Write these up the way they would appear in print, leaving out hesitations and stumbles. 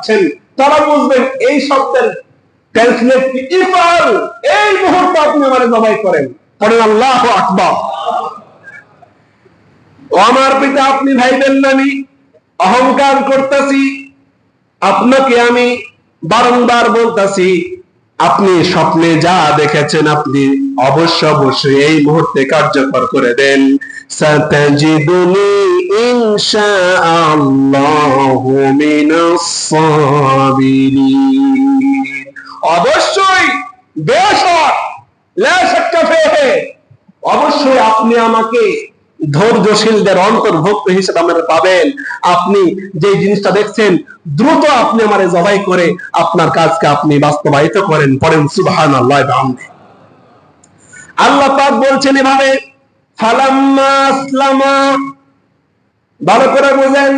চাচ্ছেন তারা বুঝবেন এই শব্দের ট্রান্সলেট কি ইফাল, এই মুহূর্তে আপনি আমারে জবাই করেন। পড়েন আল্লাহু আকবার। ও আমার পিতা, আপনি ভাইবেন না আমি অহংকার করতেছি, আপনাকে আমি বারংবার বলতেছি আপনি স্বপ্নে যা দেখেছেন আপনি অবশ্যই এই মুহূর্তে কার্যকর করে দেন। সাতাজিদুনি ইনশাআল্লাহু মিনাস সাবিরিন। অবশ্যই বেশক লা শাক্কা ফিহি, অবশ্যই আপনি আমাকে ধৈর্যশীলদের অন্তর্ভুক্ত হিসেবে আমাদের পাবেন। আপনি যে জিনিসটা দেখছেন দ্রুত আপনি আমারে জবাই করে আপনার কাজকে আপনি বাস্তবায়িত করেন। পড়েন সুবহানাল্লাহ ওয়া বিহামদিহি। আল্লাহ পাক বলছেন এভাবে ফালাম্মা আসলামা, ভালো করে বুঝেন,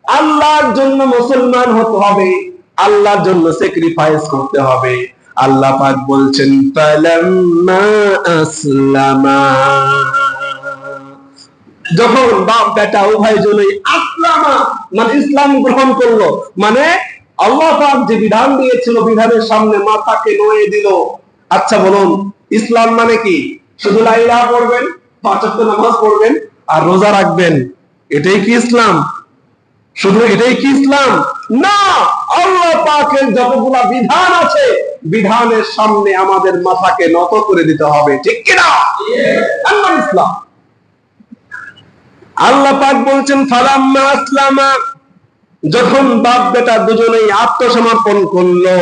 আল্লাহর জন্য মুসলমান হতে হবে, আল্লাহর জন্য স্যাক্রিফাইস করতে হবে। আল্লাহ পাক বলছেন ফালাম্মা আসলামা, যখন বাপ বেটা উভয় জনই আসলামা মানে ইসলাম গ্রহণ করলো, মানে আল্লাহ পাক যে বিধান দিয়েছিল বিধানের সামনে মাথাকে নয়ে দিল। আচ্ছা বলুন, ইসলাম মানে কি? শুধু লা ইলাহা পড়বেন, পাঁচ ওয়াক্ত নামাজ পড়বেন আর রোজা রাখবেন, এটাই কি ইসলাম? শুধু এটাই কি ইসলাম? না, আল্লাহ পাকের যতগুলা বিধান আছে বিধানের সামনে আমাদের মাথাকে নত করে দিতে হবে, ঠিক কিনা? আল্লাহ ইসলাম। আল্লাহ পাক বলছেন ফালাম্মা আসলামা, যখন বাপ বেটা দুজনেই আত্মসমর্পণ করলো,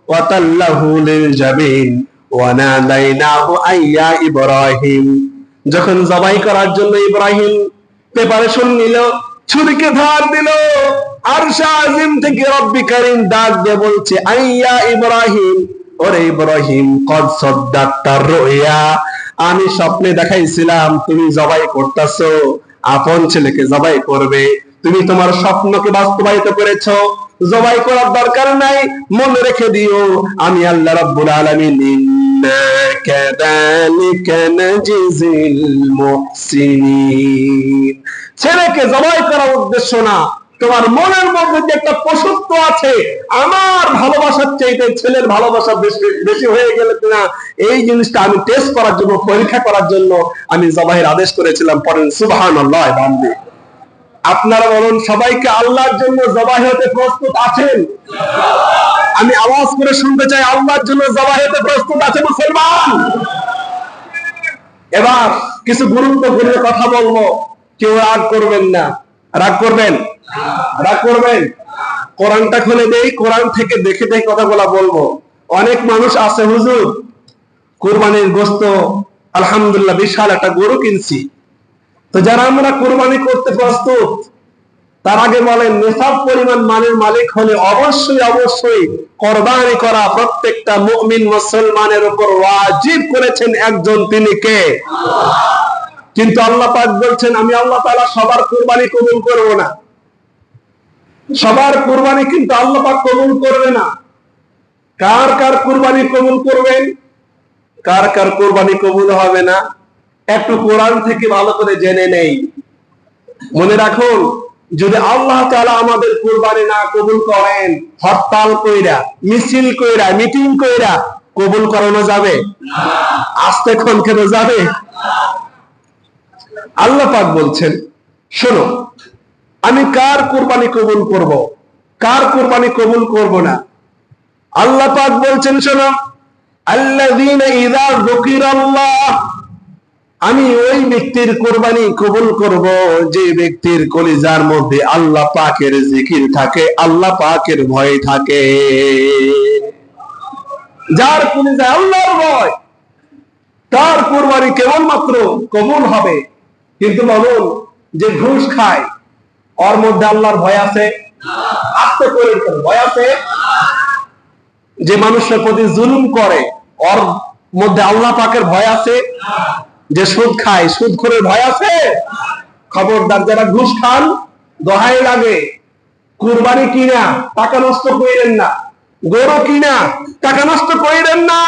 ওয়াতাল্লাহু লিল জাবিন ওয়া নাদাইনাহু আইয়া ইব্রাহিম, যখন জবাই করার জন্য ইব্রাহিম প্রিপারেশন নিল, ছুরিকে ধার দিল, আরশ আজিম থেকে রব্বি কারীম ডাক দিয়ে বলছে আইয়া ইব্রাহিম, ওরে ইব্রাহিম কদ সাদ্দাকতা রুয়া, আমি স্বপ্নে দেখাইছিলাম তুমি জবাই করতেছো, আপন ছেলেকে জবাই করবে, তুমি তোমার স্বপ্নকে বাস্তবায়িত করেছো, জবাই করার দরকার নাই, মনে রেখে দিও আমি আল্লাহ রাব্বুল আলামিন ইন্না কাযালিকা নাজিজিল মুহসিনিন। ছেলেকে জবাই করার উদ্দেশ্য না, তোমার মনের মধ্যে যে একটা পশুত্ব আছে, আমার ভালোবাসার চাইতে ছেলের ভালোবাসা বেশি হয়ে গেলে কিনা এই জিনিসটা আমি টেস্ট করার জন্য, পরীক্ষা করার জন্য আমি জবাইয়ের আদেশ করেছিলাম। পড়েন সুবহানাল্লাহ ওয়া বিহামদিহি। আপনারা বলুন, সবাইকে আল্লাহর জন্য জবাই হতে প্রস্তুত আছেন? আমি আওয়াজ করে শুনতে চাই, আল্লাহর জন্য জবাই হতে প্রস্তুত আছে মুসলমান? এবার কিছু গুরুত্বপূর্ণ কথা বলবো, কেউ রাগ করবেন না। রাগ করবেন? রাগ করবেন? কোরআনটা খুলে দেই, কোরআন থেকে দেখে দেখে কথাগুলো বলবো। অনেক মানুষ আছে হুজুর কুরবানির গোশত আলহামদুলিল্লাহ বিশাল একটা গরু কিনছি, তো যারা আমরা কুরবানি করতে প্রস্তুত তার আগে বলেন নিসাব পরিমাণ মানের মালিক হলে অবশ্যই কুরবানি করা প্রত্যেকটা মুমিন মুসলমানের উপর ওয়াজিব করেছেন একজন, তিনি কে? কিন্তু আল্লাহ পাক বলছেন আমি আল্লাহ তাআলা সবার কুরবানি কবুল করব না। সবার কুরবানি কিন্তু আল্লাহ পাক কবুল করবে না। কার কার কুরবানি কবুল করবেন, কার কার কুরবানি কবুল হবে না, একটু কোরআন থেকে ভালো করে জেনে নেই। মনে রাখুন, যদি আল্লাহ তাআলা আমাদের কুরবানি না কবুল করেন, হরতাল কইরা, মিছিল কইরা, মিটিং কইরা কবুল করানো যাবে? আস্তে খনখেনে যাবে? আল্লাহ পাক বলছেন শোনো, আমি কার কুরবানি কবুল করব, কার কুরবানি কবুল করব না। আল্লাহ পাক বলছেন শোনো, আল্লাযীনা ইযা যুকিরাল্লাহ, আমি ওই ব্যক্তির কুরবানি কবুল করব যে ব্যক্তির কলিজার মধ্যে আল্লাহ পাকের জিকির থাকে, আল্লাহ পাকের ভয় থাকে। যার কলিজায় আল্লাহর ভয়, তার কুরবানি কেবলমাত্র কবুল হবে। কিন্তু বলুন, যে ঘুষ খায় ওর মধ্যে আল্লাহর ভয় আছে? আস্তে করে ভয় আছে? যে মানুষের প্রতি জুলুম করে ওর মধ্যে আল্লাহ পাকের ভয় আছে? যে সুদ খায় সুদখোরের ভয় আছে? খবরদার, যারা ঘুষ খান দোহাই লাগে, কুরবানি কিনা টাকা নষ্ট করেন না, গরু কিনা টাকা নষ্ট করেন না,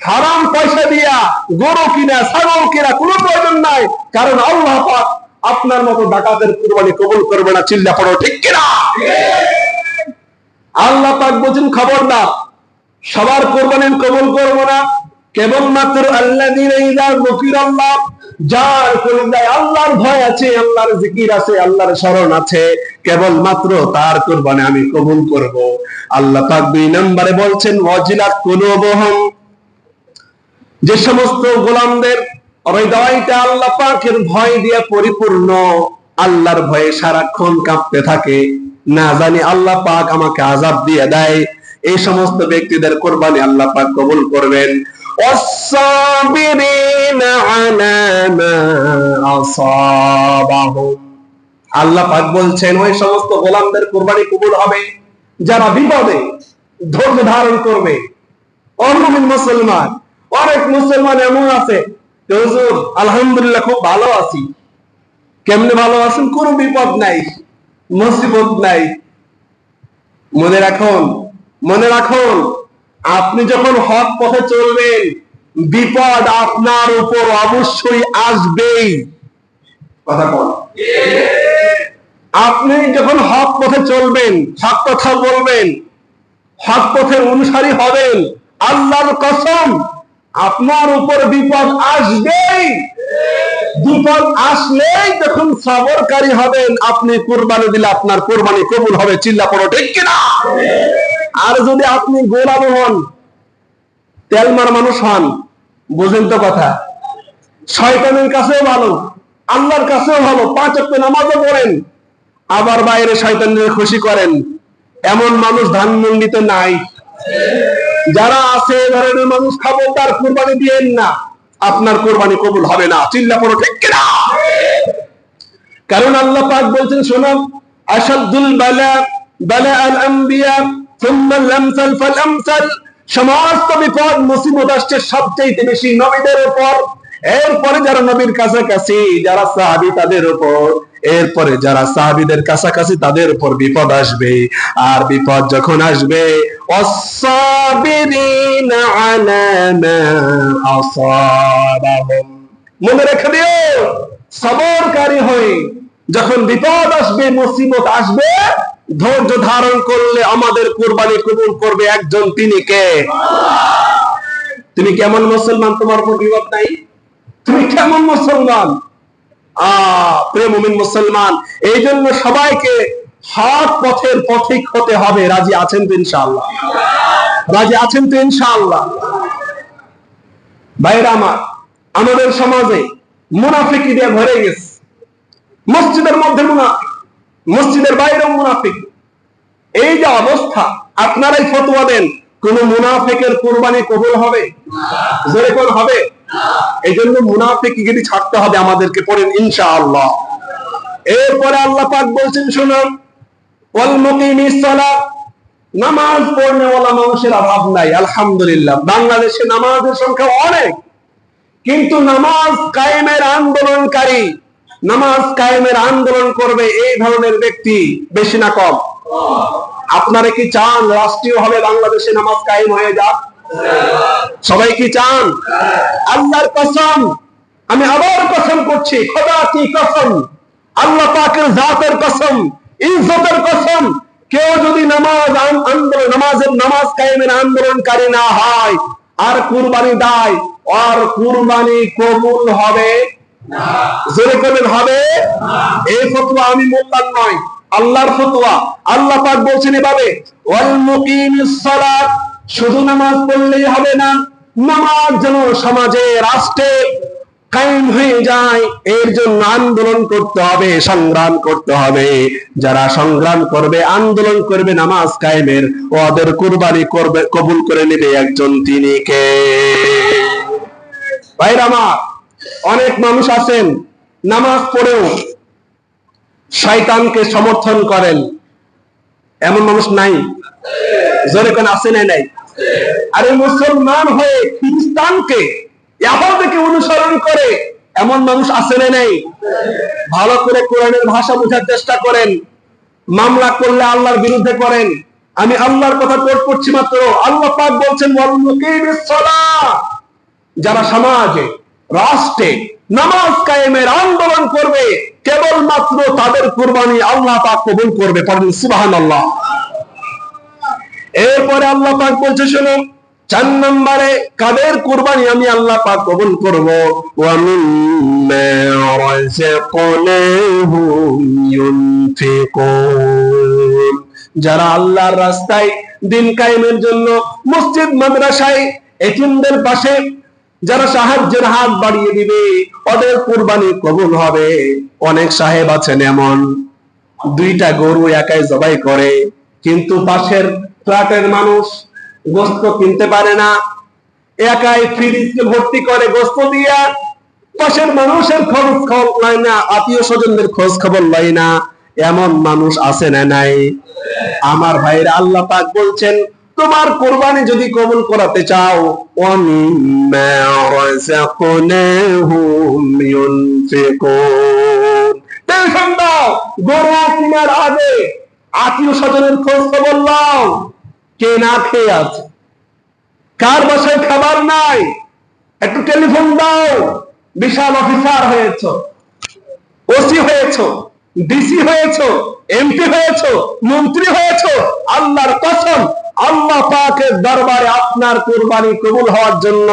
হারাম পয়সা দিয়া গরু কিনা ছাগল কিনা কোনো প্রয়োজন নাই, কারণ আল্লাহ পাক আপনার মতো ডাকাতের কুরবানি কবুল করবে না। চিল্লা পড়ো ঠিক কিনা? আল্লাহ পাক বলেন খবরদার, সবার কোরবানি কবুল করব না, কেবলমাত্র আল্লাযীনা ইযা যুকিরাল্লাহ, যার কলিজায় আল্লাহর ভয় আছে, আল্লাহর জিকির আছে, আল্লাহর স্মরণ আছে, কেবলমাত্র তার কোরবানি আমি কবুল করব। আল্লাহ পাক 2 নম্বরে বলছেন ওয়াজিলাত কুলুবুহুম, যে সমস্ত গোলামদের হৃদয়টা আল্লাহ পাকের ভয় দিয়ে পরিপূর্ণ, আল্লাহর ভয়ে সারাক্ষণ কাঁপতে থাকে, না জানি আল্লাহ পাক আমাকে আযাব দিয়ে দেয়, এই সমস্ত ব্যক্তিদের কোরবানি আল্লাহ পাক কবুল করবেন। ওয়াস-সাবিরিনা আলা মা আসাবাহুম, আল্লাহ পাক বলছেন ওই সমস্ত গোলামদের কোরবানি কবুল হবে যারা বিপদে ধৈর্য ধারণ করবে। অমুমিন মুসলমান, অনেক মুসলমান এমন আছে, হুজুর আলহামদুলিল্লাহ খুব ভালো আছি। কেমনে ভালো আছেন? কোনো বিপদ নাই, মুসিবত নাই। মনে রাখুন, আপনি যখন হক পথে চলবেন, বিপদ আপনার উপর অবশ্যই আসবেই। কথা বল। আপনি যখন হক পথে চলবেন, হক কথা বলবেন, হক পথের অনুসারী হবেন, আল্লাহর কসম আপনার উপর বিপদ আসবেই। বিপদ আসলেই যখন সবরকারী হবেন, আপনি কুরবানি দিলে আপনার কুরবানি কবুল হবে। চিল্লা পড়ো ঠিক কিনা? আর যদি আপনি গোলাম হন, তেলমার মানুষ হন, বুঝেন তো কথা, শয়তানের কাছেও ভালো, আল্লাহর কাছেও ভালো, 5 ওয়াক্ত নামাজও পড়েন, আবার বাইরে শয়তানদের খুশি করেন, এমন মানুষ ধানমন্ডিতে নাই। যারা আছে এ ধরনের মানুষ, খবরদার কুরবানি দিয়েন না, আপনার কুরবানি কবুল হবে না। চিল্লা পড়ো ঠিক কিনা? কারণ আল্লাহ পাক বলছেন, শোনো, আশাদুল বালা বালাআল আম্বিয়া সুম্মা আল-আমসাল ফাল-আমসাল, সমস্ত বিপদ মুসিবত আসছে সবচেয়ে বেশি নবীদের উপর, এরপরে যারা নবীর কাছাকাছি, যারা সাহাবী তাদের উপর, এরপরে যারা সাহাবীদের কাছাকাছি তাদের উপর বিপদ আসবে। আর বিপদ যখন আসবে, ওয়াস-সাবিরিনা আলা মা আসাবাহুম, মনে রেখে দিও, সবরকারী হয়ে যখন বিপদ আসবে, মুসিবত আসবে, ধৈর্য ধারণ করলে আমাদের কুরবানি কবুল করবে একজন, তিনি কে? তুমি কেমন মুসলমান? তোমার উপর বিপদ নাই, তুমি কেমন মুসলমান? প্রিয় মুমিন মুসলমান, এই জন্য সবাইকে হক পথের পথিক হতে হবে। রাজি আছেন তো ইনশাআল্লাহ? রাজি আছেন তো ইনশাআল্লাহ? ভাইরা আমার, আমাদের সমাজে মুনাফিকি দিয়ে ভরে গেছে। মসজিদের মধ্যে মুনাফিক, মসজিদের বাইরেও মুনাফিক। এই যে অবস্থা, আপনারাই ফতোয়া দেন, কোন মুনাফিকের কুরবানি কবুল হবে? জোরে কোন হবে? এই জন্য মুনাফিকগিরি ছাড়তে হবে আমাদেরকে, পড়েন ইনশাআল্লাহ। এরপরে আল্লাহ পাক বলছেন, শুনুন, ওয়াল মুকিমিস সালাত, নামাজ পড়নেওয়ালা মানুষের অভাব নাই। আলহামদুলিল্লাহ, বাংলাদেশে নামাজের সংখ্যা অনেক, কিন্তু নামাজ কায়েমের আন্দোলনকারী, নামাজ কায়েমের আন্দোলন করবে এই ধরনের ব্যক্তি বেশি না কম? আপনারা কি চান রাষ্ট্রীয় ভাবে বাংলাদেশে নামাজ কায়েম হয়ে যাক? সবাই কি চান? আল্লাহর কসম, আমি আবার কসম করছি, খোদা কি কসম, আল্লাহ পাকের জাতের কসম, ইজ্জতের কসম, কেউ যদি নামাজ কায়েমের আন্দোলনকারী না হয় আর কুরবানি দেয়, আর কুরবানি কবুল হবে না। জোরে বলেন হবে না। এই ফতোয়া আমি মোল্লার নয়, আল্লাহর ফতোয়া। আল্লাহ পাক বলছেন এভাবে, ওয়াল মুকিমিস সালাত, শুধু নামাজ পড়লেই হবে না, নামাজ যেন সমাজে, রাষ্ট্রে কায়েম হয়ে যায়, এর জন্য আন্দোলন করতে হবে, সংগ্রাম করতে হবে। যারা সংগ্রাম করবে, আন্দোলন করবে নামাজ কায়েমের, ওদের কুরবানি করবে, কবুল করে নেবে একজন, তিনি কে? ভাইরা আমার, অনেক মানুষ আছেন নামাজ পড়েও শয়তানকে সমর্থন করেন, এমন মানুষ নাই? জোরে কোন আছে না নাই? আরে মুসলমান হয়ে খ্রিস্টানকে, ইহুদিকে অনুসরণ করে এমন মানুষ আছে না নাই? ভালো করে কোরআনের ভাষা বোঝার চেষ্টা করেন। মামলা করলে আল্লাহর বিরুদ্ধে করেন। আমি আল্লাহর কথা কোট করছি মাত্র। আল্লাহ পাক বলছেন, ওয়াল মুকিমিস সালাত, যারা সমাজে, রাষ্ট্রে নামাজ কায়েমের আন্দোলন করবে, কেবলমাত্র তাদের কুরবানি আল্লাহ পাক কবুল করবে। পড়েন সুবহানাল্লাহ। এরপরে আল্লাহ পাক বলছে শোনো, 4 নম্বরে কাদের কুরবানি আমি আল্লাহ পাক কবুল করব, ওয়া মিম্মা রাযাকনাহুম ইউনফিকুন, যারা আল্লাহর রাস্তায় দিন কায়েমের জন্য মসজিদ মাদ্রাসায় এতিমদের পাশে যারা সাহায্যের হাত বাড়িয়ে দিবে ওদের কুরবানি কবুল হবে। অনেক সাহেব আছেন এমন 2টা গরু একাই জবাই করে, কিন্তু পাশের ফ্ল্যাটের মানুষ গোশত কিনতে পারে না, একাই ফ্রিজে ভর্তি করে গোশত দিয়া, পাশের মানুষের খোঁজ খবর লয় না, আত্মীয় স্বজনদের খোঁজ খবর লয় না। এমন মানুষ আছে না নাই? আমার ভাইরা, আল্লাহ পাক বলছেন তোমার কোরবানি যদি কবুল করাতে চাও, ওয়ামিম্মা রাযাকনাহুম ইউনফিকুন, টেনশন দাও, গরু কেনার আগে আত্মীয় স্বজনের খোঁজ খবর নাও, কে না খেয়ে আছে, কার বাসায় খাবার নাই, একটু টেলিফোন দাও। বিশাল অফিসার হয়েছো, ওসি হয়েছো, ডিসি হয়েছো, এমপি হয়েছো, মন্ত্রী হয়েছো, আল্লাহর কসম আল্লাহ পাকের দরবারে আপনার কুরবানি কবুল হওয়ার জন্য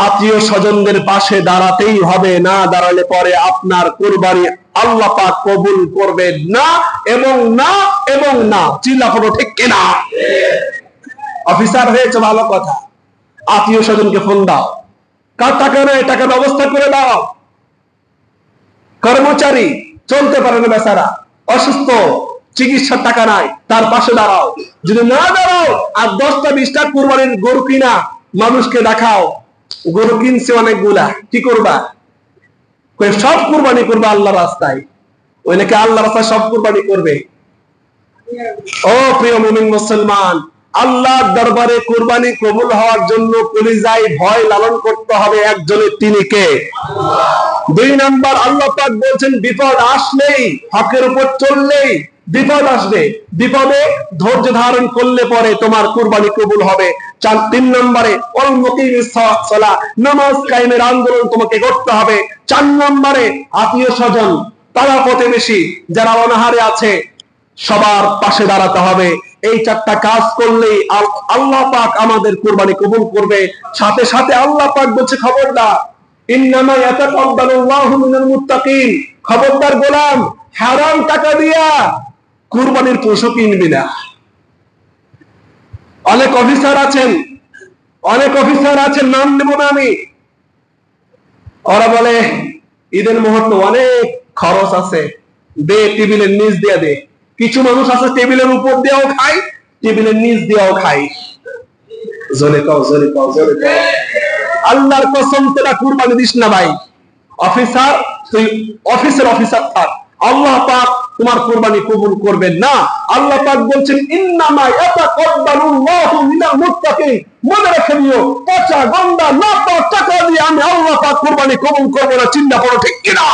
আত্মীয় স্বজনদের পাশে দাঁড়াতেই হবে, না দাঁড়ালে পরে আপনার কুরবানি আল্লাহ পাক কবুল করবেন না, এবং না এবং না। চিল্লা পড়ো ঠিক কিনা? অফিসার হয়েছে ভালো কথা, আত্মীয় স্বজনকে ফোন দাও, কার টাকা নেই টাকা ব্যবস্থা করে দাও। কর্মচারী চলতে পারে না, বেচারা অসুস্থ, চিকিৎসার টাকা নাই, তার পাশে দাঁড়াও। যদি না দাঁড়াও আর 10টা 20টা কুরবানির গরু কিনা মানুষকে দেখাও, গরু কিনছে অনেকগুলা, কি করবা? সব কুরবানি করবে আল্লাহ রাস্তায়। ওই নাকি আল্লাহ রাস্তায় সব কুরবানি করবে। ও প্রিয় মুমিন মুসলমান, আল্লাহর দরবারে কুরবানি কবুল হওয়ার জন্য কলিজায় ভয় লালন করতে হবে একজনের, তিনি কে? 2 নাম্বার, আল্লাহ পাক বলছেন বিপদ আসলেই, হকের উপর চললেই বিপদ আসবে, বিপদে ধৈর্য ধারণ করলে পরে তোমার কুরবানি কবুল হবে। 3 নম্বরে ওয়াল মুকিমিস সালাহ, নামাজ কায়েমের আন্দোলন তোমাকে করতে হবে। 4 নম্বরে আত্মীয় স্বজন, পাড়া প্রতিবেশী যারা অনাহারে আছে সবার পাশে দাঁড়াতে হবে। এই 4টা কাজ করলেই আল্লাহ পাক আমাদের কুরবানি কবুল করবে। সাথে সাথে আল্লাহ পাক বলছে খবরদার, ইন্নামা ইয়াতাকাব্বালুল্লাহু মিনাল মুত্তাকিন, খবরদার গোলাম, হারাম টাকা দিয়া কুরবানির পশু কিনবি না। অনেক অফিসার আছেন, নাম নেব না আমি, ওরা বলে ঈদের মুহূর্তে অনেক খরচ আছে, দে টেবিলের নিচ দিয়ে দে। কিছু মানুষ আছে টেবিলের উপর দিয়েও খায়, টেবিলের নিচ দিয়েও খায়। জোরে কও, জোরে কও, জোরে কও। আল্লাহর কসম তোরা কুরবানি দিস না ভাই। অফিসার, তুই অফিসের অফিসার থাক, আল্লাহ পাক তোমার কুরবানি কবুল করবেন না। আল্লাহ পাক বলছেন ইন্নামা ইয়াতাকাব্বালুল্লাহু মিনাল মুত্তাকিন, মনে রেখে নিও, পচা গন্ডা না পাওয়া টাকা দিয়ে আমি আল্লাহ পাক কুরবানি কবুল করব না। চিন্তা করো ঠিক কিনা?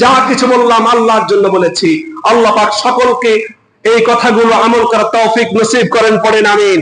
যা কিছু বললাম আল্লাহর জন্য বলেছি। আল্লাহ পাক সকলকে এই কথাগুলো আমল করার তৌফিক নসিব করেন, পড়েন আমিন।